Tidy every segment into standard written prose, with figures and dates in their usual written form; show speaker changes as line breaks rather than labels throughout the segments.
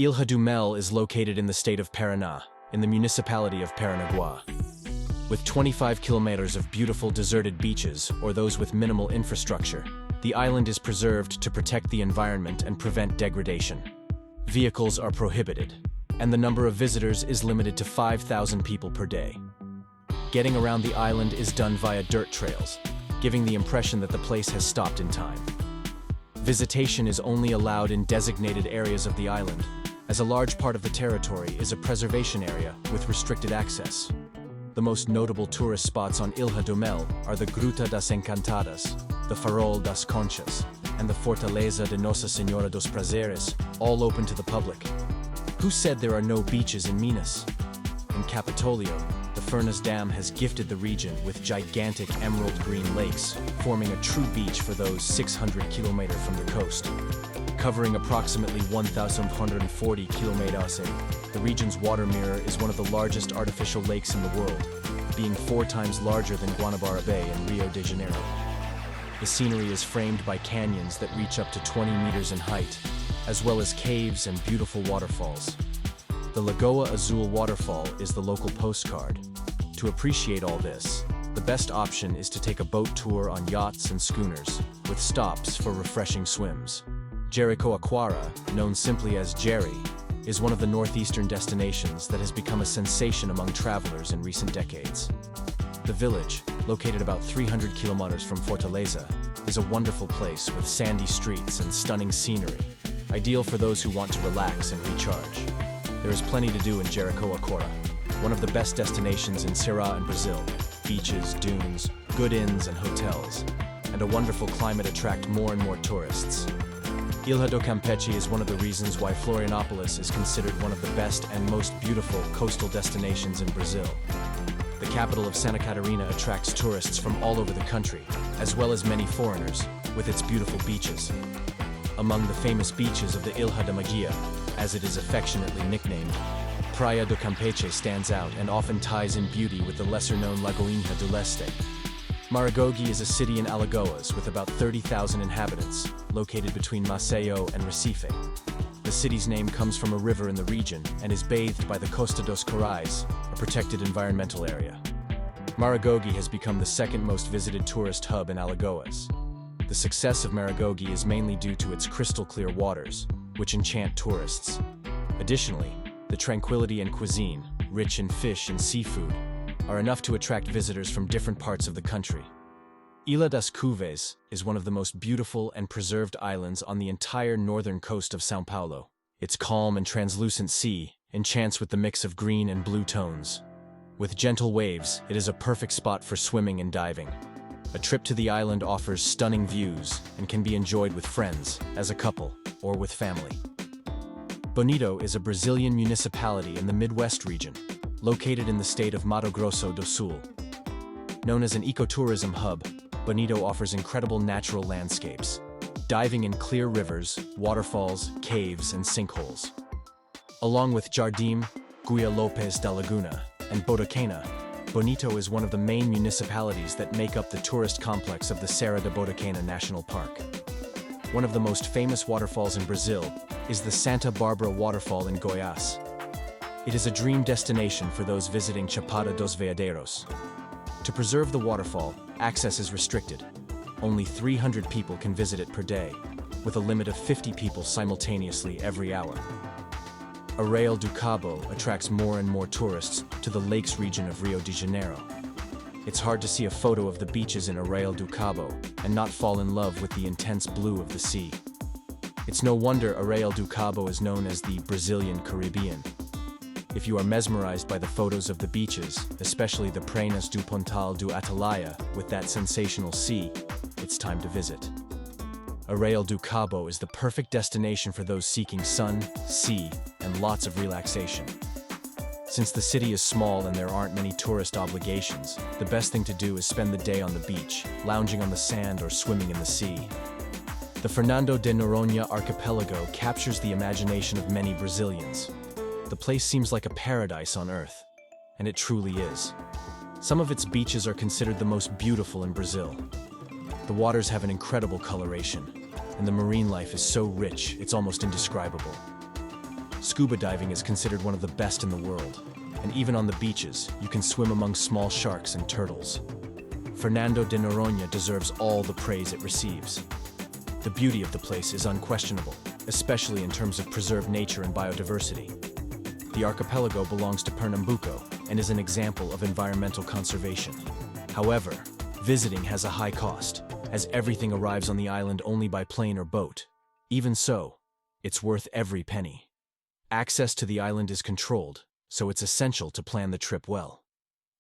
Ilha do Mel is located in the state of Paraná, in the municipality of Paranaguá. With 25 kilometers of beautiful deserted beaches, or those with minimal infrastructure, the island is preserved to protect the environment and prevent degradation. Vehicles are prohibited, and the number of visitors is limited to 5,000 people per day. Getting around the island is done via dirt trails, giving the impression that the place has stopped in time. Visitation is only allowed in designated areas of the island, as a large part of the territory is a preservation area with restricted access. The most notable tourist spots on Ilha do Mel are the Gruta das Encantadas, the Farol das Conchas, and the Fortaleza de Nossa Senhora dos Prazeres, all open to the public. Who said there are no beaches in Minas? In Capitólio, the Furnas Dam has gifted the region with gigantic emerald green lakes, forming a true beach for those 600 kilometers from the coast. Covering approximately 1,140 kilometers, the region's water mirror is one of the largest artificial lakes in the world, being 4 times larger than Guanabara Bay in Rio de Janeiro. The scenery is framed by canyons that reach up to 20 meters in height, as well as caves and beautiful waterfalls. The Lagoa Azul waterfall is the local postcard. To appreciate all this, the best option is to take a boat tour on yachts and schooners, with stops for refreshing swims. Jericoacoara, known simply as Jeri, is one of the northeastern destinations that has become a sensation among travelers in recent decades. The village, located about 300 kilometers from Fortaleza, is a wonderful place with sandy streets and stunning scenery, ideal for those who want to relax and recharge. There is plenty to do in Jericoacoara, one of the best destinations in Ceará and Brazil. Beaches, dunes, good inns and hotels, and a wonderful climate attract more and more tourists. Ilha do Campeche is one of the reasons why Florianópolis is considered one of the best and most beautiful coastal destinations in Brazil. The capital of Santa Catarina attracts tourists from all over the country, as well as many foreigners, with its beautiful beaches. Among the famous beaches of the Ilha da Magia, as it is affectionately nicknamed, Praia do Campeche stands out and often ties in beauty with the lesser-known Lagoinha do Leste. Maragogi is a city in Alagoas with about 30,000 inhabitants, located between Maceió and Recife. The city's name comes from a river in the region and is bathed by the Costa dos Corais, a protected environmental area. Maragogi has become the second most visited tourist hub in Alagoas. The success of Maragogi is mainly due to its crystal-clear waters, which enchant tourists. Additionally, the tranquility and cuisine, rich in fish and seafood, are enough to attract visitors from different parts of the country. Ilha das Couves is one of the most beautiful and preserved islands on the entire northern coast of São Paulo. Its calm and translucent sea enchants with the mix of green and blue tones. With gentle waves, it is a perfect spot for swimming and diving. A trip to the island offers stunning views and can be enjoyed with friends, as a couple, or with family. Bonito is a Brazilian municipality in the Midwest region, located in the state of Mato Grosso do Sul. Known as an ecotourism hub, Bonito offers incredible natural landscapes, diving in clear rivers, waterfalls, caves, and sinkholes. Along with Jardim, Guia Lopes da Laguna, and Bodoquena, Bonito is one of the main municipalities that make up the tourist complex of the Serra da Bodoquena National Park. One of the most famous waterfalls in Brazil is the Santa Barbara waterfall in Goiás. It is a dream destination for those visiting Chapada dos Veadeiros. To preserve the waterfall, access is restricted. Only 300 people can visit it per day, with a limit of 50 people simultaneously every hour. Arraial do Cabo attracts more and more tourists to the lakes region of Rio de Janeiro. It's hard to see a photo of the beaches in Arraial do Cabo and not fall in love with the intense blue of the sea. It's no wonder Arraial do Cabo is known as the Brazilian Caribbean. If you are mesmerized by the photos of the beaches, especially the Praias do Pontal do Atalaia with that sensational sea, it's time to visit. Arraial do Cabo is the perfect destination for those seeking sun, sea, and lots of relaxation. Since the city is small and there aren't many tourist obligations, the best thing to do is spend the day on the beach, lounging on the sand or swimming in the sea. The Fernando de Noronha archipelago captures the imagination of many Brazilians. The place seems like a paradise on earth, and it truly is. Some of its beaches are considered the most beautiful in Brazil. The waters have an incredible coloration, and the marine life is so rich it's almost indescribable. Scuba diving is considered one of the best in the world, and even on the beaches, you can swim among small sharks and turtles. Fernando de Noronha deserves all the praise it receives. The beauty of the place is unquestionable, especially in terms of preserved nature and biodiversity. The archipelago belongs to Pernambuco and is an example of environmental conservation. However, visiting has a high cost, as everything arrives on the island only by plane or boat. Even so, it's worth every penny. Access to the island is controlled, so it's essential to plan the trip well.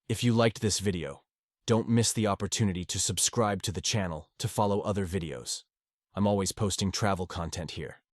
If you liked this video, don't miss the opportunity to subscribe to the channel to follow other videos. I'm always posting travel content here.